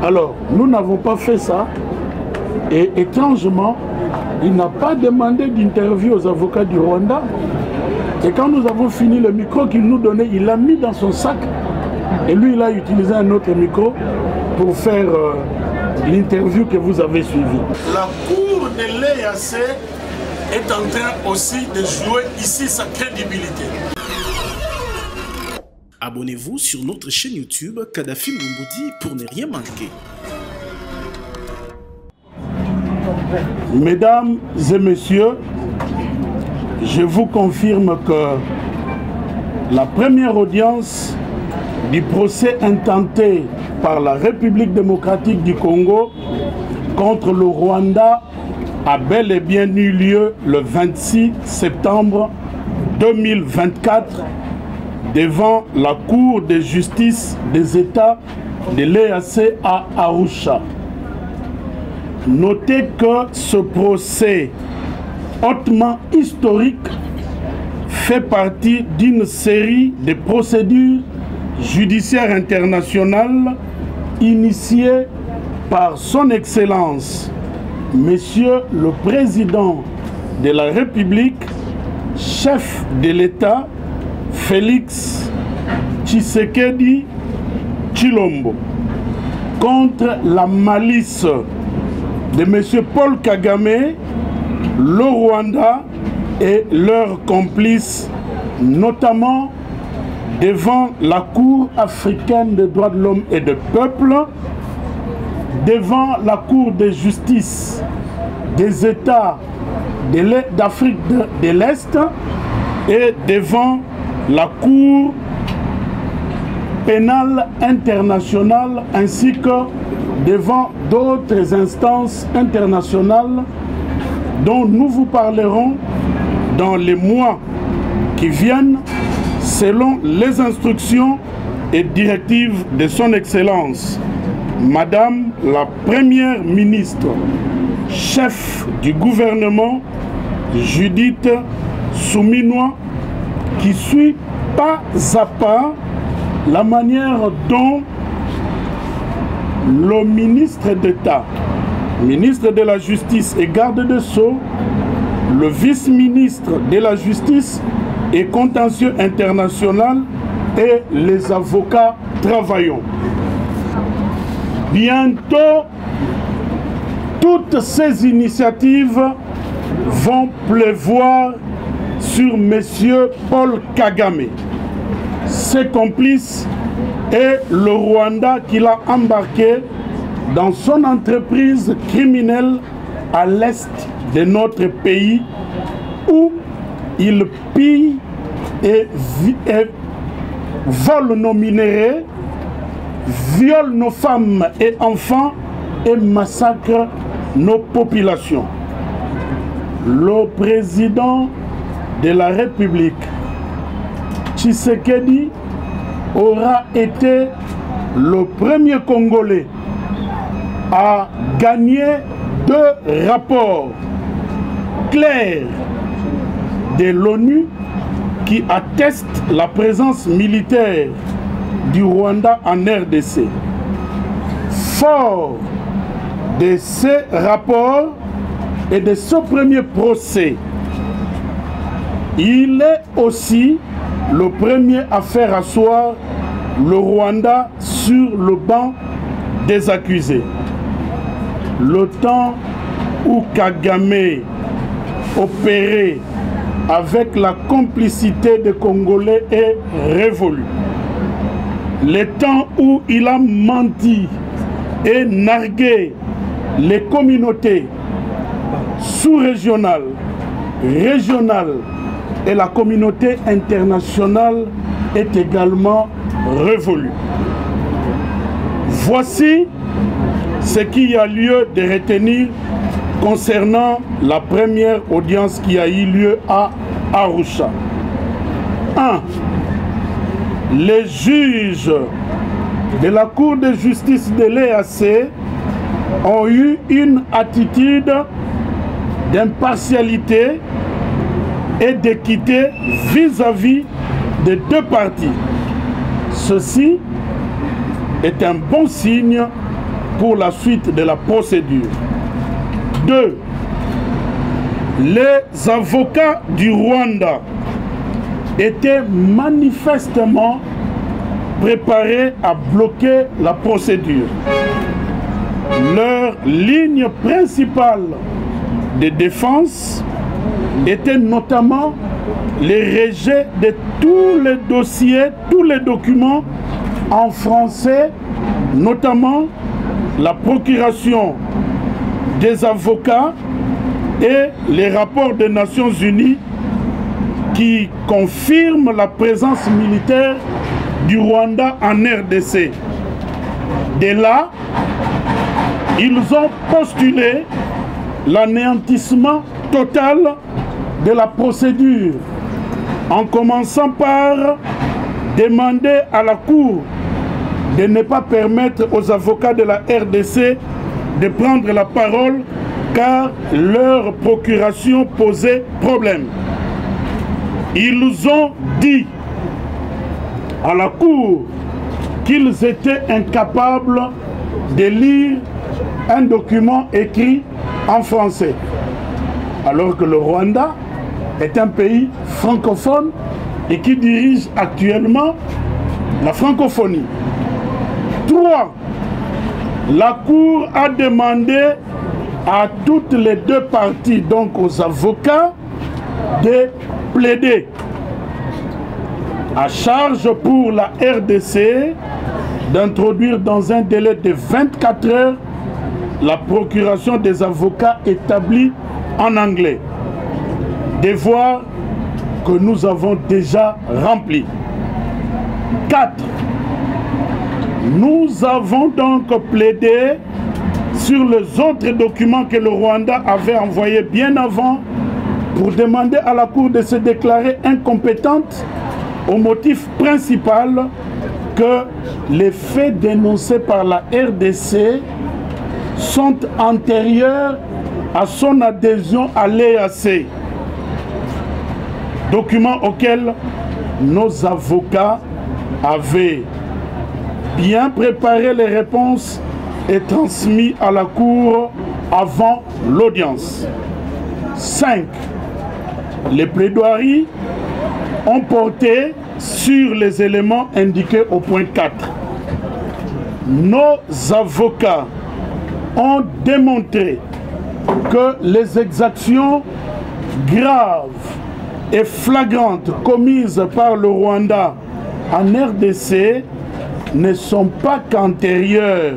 Alors, nous n'avons pas fait ça. Et étrangement, il n'a pas demandé d'interview aux avocats du Rwanda. Et quand nous avons fini le micro qu'il nous donnait, il l'a mis dans son sac. Et lui, il a utilisé un autre micro pour faire l'interview que vous avez suivie. La cour de l'EAC est en train aussi de jouer ici sa crédibilité. Abonnez-vous sur notre chaîne YouTube Kadhafi Moumoudi pour ne rien manquer. Mesdames et messieurs, je vous confirme que la première audience du procès intenté par la République démocratique du Congo contre le Rwanda a bel et bien eu lieu le 26 septembre 2024 devant la Cour de justice des États de l'EAC à Arusha. Notez que ce procès hautement historique fait partie d'une série de procédures judiciaires internationales initiées par son Excellence, Monsieur le Président de la République, chef de l'État, Félix Tshisekedi Tshilombo, contre la malice de M. Paul Kagame, le Rwanda et leurs complices, notamment devant la Cour africaine des droits de l'homme et des peuples, devant la Cour de justice des États d'Afrique de l'Est et devant la Cour pénale internationale ainsi que devant d'autres instances internationales dont nous vous parlerons dans les mois qui viennent selon les instructions et directives de son Excellence, Madame la Première ministre, chef du gouvernement, Judith Suminwa, qui suit pas à pas la manière dont le ministre d'État, ministre de la Justice et garde des Sceaux, le vice-ministre de la Justice et contentieux international et les avocats travaillons. Bientôt, toutes ces initiatives vont pleuvoir sur M. Paul Kagame, ses complices et le Rwanda qu'il a embarqué dans son entreprise criminelle à l'est de notre pays où il pille et vole nos minéraux, viole nos femmes et enfants et massacre nos populations. Le président de la République, Tshisekedi, aura été le premier Congolais à gagner 2 rapports clairs de l'ONU qui attestent la présence militaire du Rwanda en RDC. Fort de ces rapports et de ce premier procès, il est aussi le premier à faire asseoir le Rwanda sur le banc des accusés. Le temps où Kagame opérait avec la complicité des Congolais est révolu. Le temps où il a menti et nargué les communautés sous-régionales, régionales et la communauté internationale est également révolue. Voici ce qu'il y a lieu de retenir concernant la première audience qui a eu lieu à Arusha. 1. Les juges de la Cour de justice de l'EAC ont eu une attitude d'impartialité et d'équité vis-à-vis des 2 parties. Ceci est un bon signe pour la suite de la procédure. 2. Les avocats du Rwanda étaient manifestement préparés à bloquer la procédure. Leur ligne principale de défense était notamment les rejets de tous les dossiers, tous les documents en français, notamment la procuration des avocats et les rapports des Nations Unies qui confirment la présence militaire du Rwanda en RDC. Dès là, ils ont postulé l'anéantissement total de la procédure, en commençant par demander à la Cour de ne pas permettre aux avocats de la RDC de prendre la parole car leur procuration posait problème. Ils ont dit à la Cour qu'ils étaient incapables de lire un document écrit en français, alors que le Rwanda est un pays francophone et qui dirige actuellement la francophonie. 3. La Cour a demandé à toutes les deux parties, donc aux avocats, de plaider. À charge pour la RDC d'introduire dans un délai de 24 heures la procuration des avocats établis en anglais. Devoir que nous avons déjà rempli. 4. Nous avons donc plaidé sur les autres documents que le Rwanda avait envoyés bien avant pour demander à la Cour de se déclarer incompétente au motif principal que les faits dénoncés par la RDC sont antérieurs à son adhésion à l'EAC, document auquel nos avocats avaient bien préparé les réponses et transmis à la Cour avant l'audience. 5. Les plaidoiries ont porté sur les éléments indiqués au point 4. Nos avocats ont démontré que les exactions graves et flagrantes commises par le Rwanda en RDC ne sont pas qu'antérieures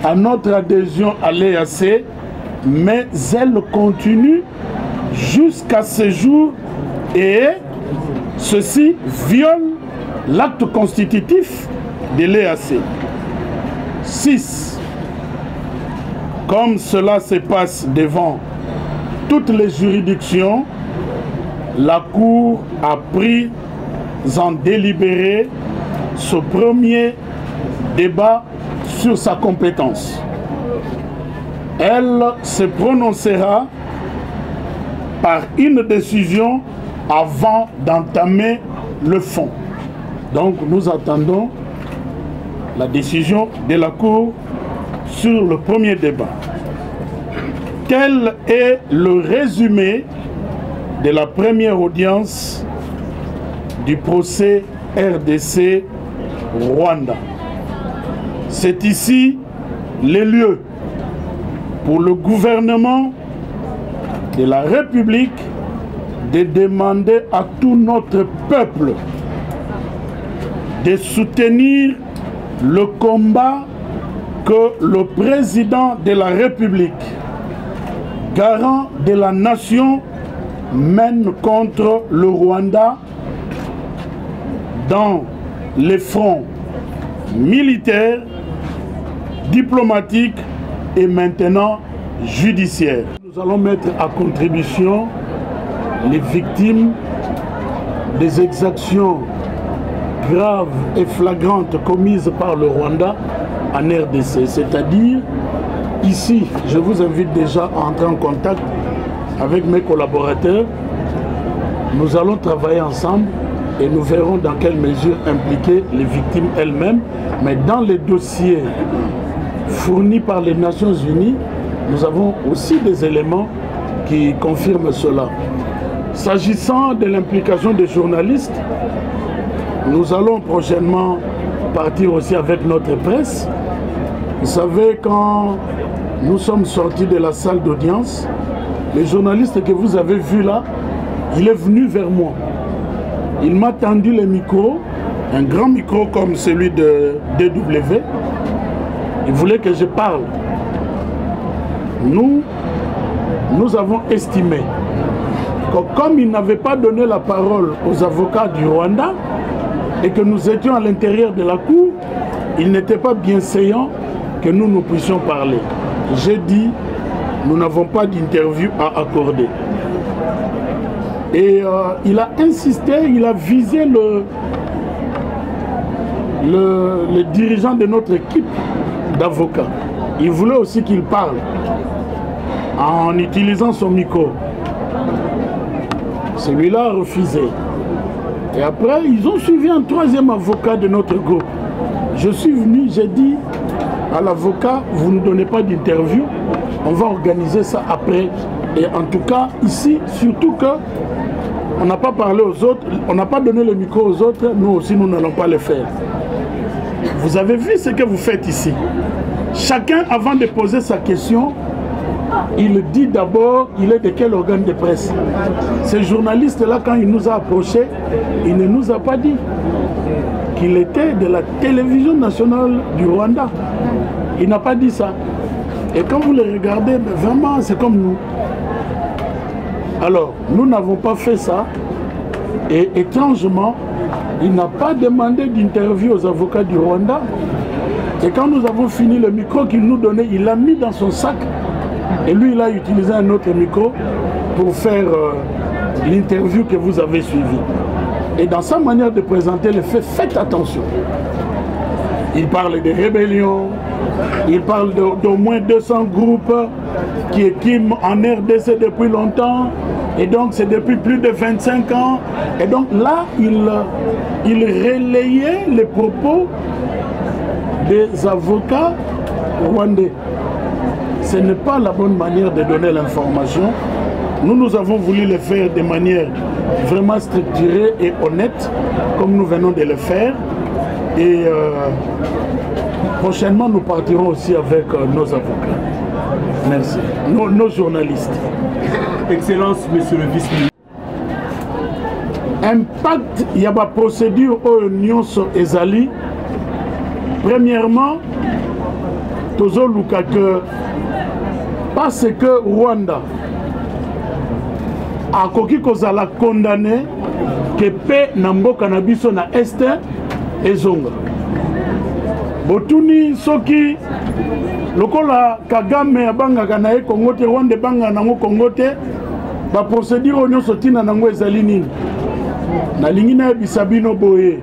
à notre adhésion à l'EAC, mais elles continuent jusqu'à ce jour et ceci viole l'acte constitutif de l'EAC. 6. Comme cela se passe devant toutes les juridictions, la Cour a pris en délibéré ce premier débat sur sa compétence. Elle se prononcera par une décision avant d'entamer le fond. Donc nous attendons la décision de la Cour sur le premier débat. Tel est le résumé de la première audience du procès RDC Rwanda. C'est ici les lieux pour le gouvernement de la République de demander à tout notre peuple de soutenir le combat que le président de la République, garant de la nation, mène contre le Rwanda dans les fronts militaires, diplomatiques et maintenant judiciaires. Nous allons mettre à contribution les victimes des exactions graves et flagrantes commises par le Rwanda en RDC. C'est-à-dire, ici, je vous invite déjà à entrer en contact avec mes collaborateurs. Nous allons travailler ensemble et nous verrons dans quelle mesure impliquer les victimes elles-mêmes. Mais dans les dossiers fournis par les Nations Unies, nous avons aussi des éléments qui confirment cela. S'agissant de l'implication des journalistes, nous allons prochainement partir aussi avec notre presse. Vous savez, quand nous sommes sortis de la salle d'audience, le journaliste que vous avez vu là, il est venu vers moi. Il m'a tendu le micro, un grand micro comme celui de DW. Il voulait que je parle. Nous avons estimé que comme il n'avait pas donné la parole aux avocats du Rwanda et que nous étions à l'intérieur de la cour, il n'était pas bienséant que nous puissions parler. J'ai dit, nous n'avons pas d'interview à accorder. Et il a insisté, il a visé le dirigeant de notre équipe d'avocats. Il voulait aussi qu'il parle en utilisant son micro. Celui-là a refusé. Et après, ils ont suivi un troisième avocat de notre groupe. Je suis venu, j'ai dit à l'avocat, vous ne donnez pas d'interview, on va organiser ça après. Et en tout cas, ici, surtout que on n'a pas parlé aux autres, on n'a pas donné le micro aux autres, nous aussi, nous n'allons pas le faire. Vous avez vu ce que vous faites ici. Chacun, avant de poser sa question, il dit d'abord, il est de quel organe de presse. Ce journaliste-là, quand il nous a approchés, il ne nous a pas dit qu'il était de la télévision nationale du Rwanda. Il n'a pas dit ça. Et quand vous le regardez, ben vraiment, c'est comme nous. Alors, nous n'avons pas fait ça. Et étrangement, il n'a pas demandé d'interview aux avocats du Rwanda. Et quand nous avons fini le micro qu'il nous donnait, il l'a mis dans son sac. Et lui, il a utilisé un autre micro pour faire l'interview que vous avez suivie. Et dans sa manière de présenter les faits, faites attention. Il parle de rébellion, il parle d'au moins 200 groupes qui équiment en RDC depuis longtemps. Et donc, c'est depuis plus de 25 ans. Et donc, là, il relayait les propos des avocats rwandais. Ce n'est pas la bonne manière de donner l'information. Nous avons voulu le faire de manière vraiment structurée et honnête, comme nous venons de le faire. Et prochainement, nous partirons aussi avec nos avocats. Merci. Nos journalistes. Excellence, monsieur le vice-ministre. Impact, il y a une procédure au Nyonso Ezali. Premièrement, Tozo Lukake, parce que Rwanda a koki kozala condamné que pe na mboka na biso na este ezonga. Botuni soki lokola Kagame abangaka na ye Kongo te, Rwanda banga nango Kongo te, ba procédure nyonso tina nango ezali nini. Nalingi na yebisa bino boye,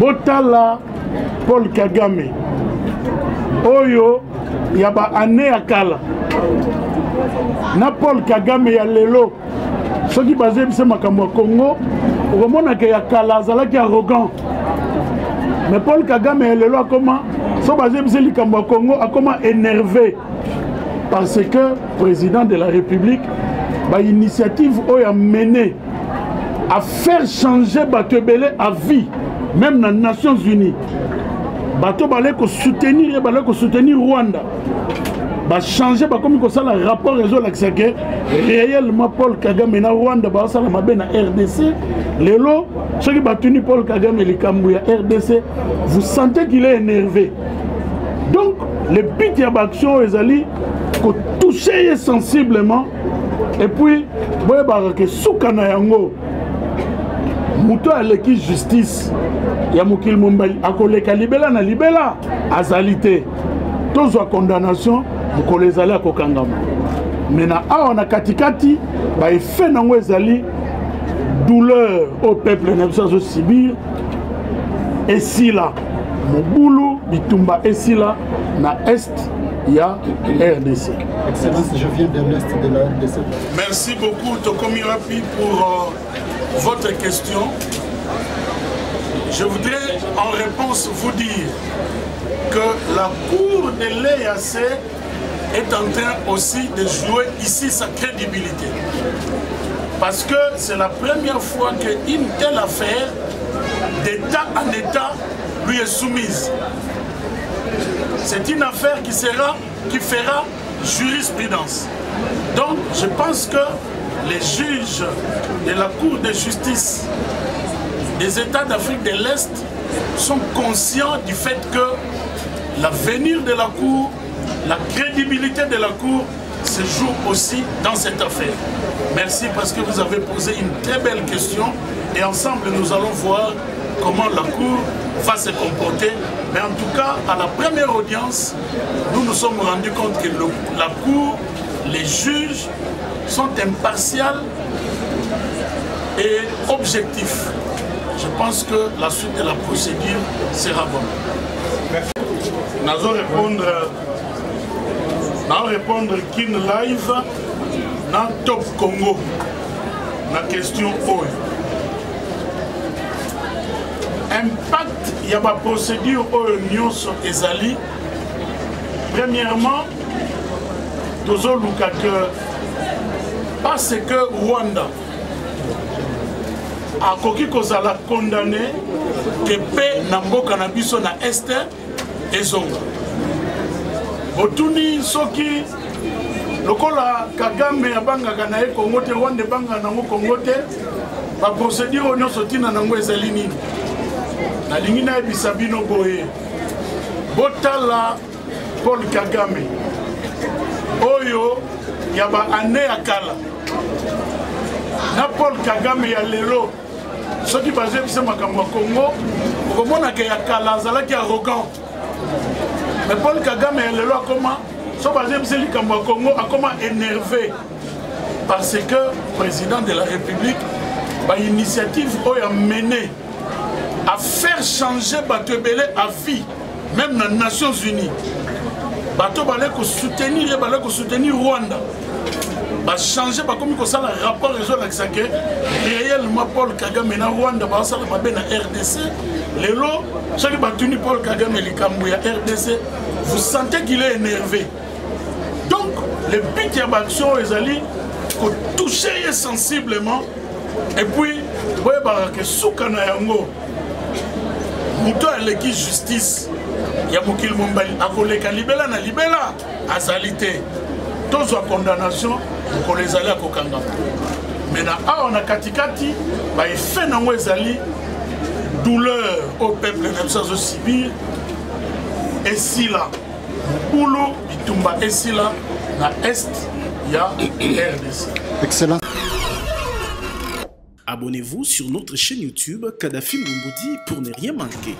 botala Paul Kagame oyo ya ba ane ya kala na Paul Kagame ya lelo, soki baze bise makambo ya Congo okomona ke ya kala azalaki arrogant, mais Paul Kagame ya lelo akoma so baze bise likambo ya Congo akoma énervé parce que président de la République ba initiative oyo a mené à faire changer bato ebele à vie, même dans les Nations Unies. Bato balé ko soutenir Rwanda. Ba changer ba comme ça le rapport réseau l'accès que réellement Paul Kagame na Rwanda ba ça la mabe na RDC. Lelo ceux qui batuni Paul Kagame likambu ya RDC, vous sentez qu'il est énervé. Donc le but de l'action ezali ko toucher sensiblement et puis boye ba ke soukana yango. Muto aleki justice ya mokili mombali akoleka libela na libela azalité tozwa condamnation mokolo ezali akokangama. Mena awa na katikati ba effet nango ezali douleur au peuple na biso azosibir esila mobulu bitumba esila na est ya RDC. Excellence, je viens de l'est de la RDC. Merci beaucoup Tokomi Rapi pour votre question. Je voudrais en réponse vous dire que la cour de l'EAC est en train aussi de jouer ici sa crédibilité. Parce que c'est la première fois qu'une telle affaire, d'État en État, lui est soumise. C'est une affaire qui fera jurisprudence. Donc, je pense que les juges de la Cour de justice des États d'Afrique de l'Est sont conscients du fait que l'avenir de la Cour, la crédibilité de la Cour se joue aussi dans cette affaire. Merci parce que vous avez posé une très belle question et ensemble nous allons voir comment la Cour va se comporter. Mais en tout cas, à la première audience, nous nous sommes rendus compte que la Cour, les juges sont impartials et objectifs. Je pense que la suite de la procédure sera bonne. Nous allons répondre Kin Live dans Top Congo. La question OI. Impact, il y a ma procédure ONU sur Ezali. Premièrement, Tozo Lukake, parce que Rwanda a koki kozala condamné que paix na mboka na biso na este ezonga. Botuni soki lokola Kagame abangaka na ye Congo te, Rwanda banga nango Congo te, ba procédure nyonso tina nango ezali nini. Nalingi na yebisa bino boye botala Paul Kagame oyo ya ba ane ya kala na Paul Kagame ya lelo soki bazebisa makambo ya Congo okomona ke ya kala azalaki arrogant, mais Paul Kagame ya lelo akoma so bazebisa likambo ya Congo akoma énervé parce que président de la République ba initiative oyo a mené à faire changer Bato Ebele à vie, même dans les Nations Unies. Bato Baleko soutenir Rwanda. Ba changer comme ça le rapport réseau que réellement Paul Kagame na Rwanda ba ça ba na RDC. Lelo ceux qui batuni Paul Kagame likambo ya RDC, vous sentez qu'il est énervé. Donc le but de l'action ezali ko toucher sensiblement et puis boye ba que soukana yango muto aleki justice ya mokili mombali akoleka libela na libela azalité tozwa condamnation kolezali akokanga mais na awa na katikati ba effet nango ezali douleur au peuple na biso azosibir esila bulu bitumba esila na est ya RDC. Excellent. Abonnez-vous sur notre chaîne YouTube Kadhafi Moumoudi pour ne rien manquer.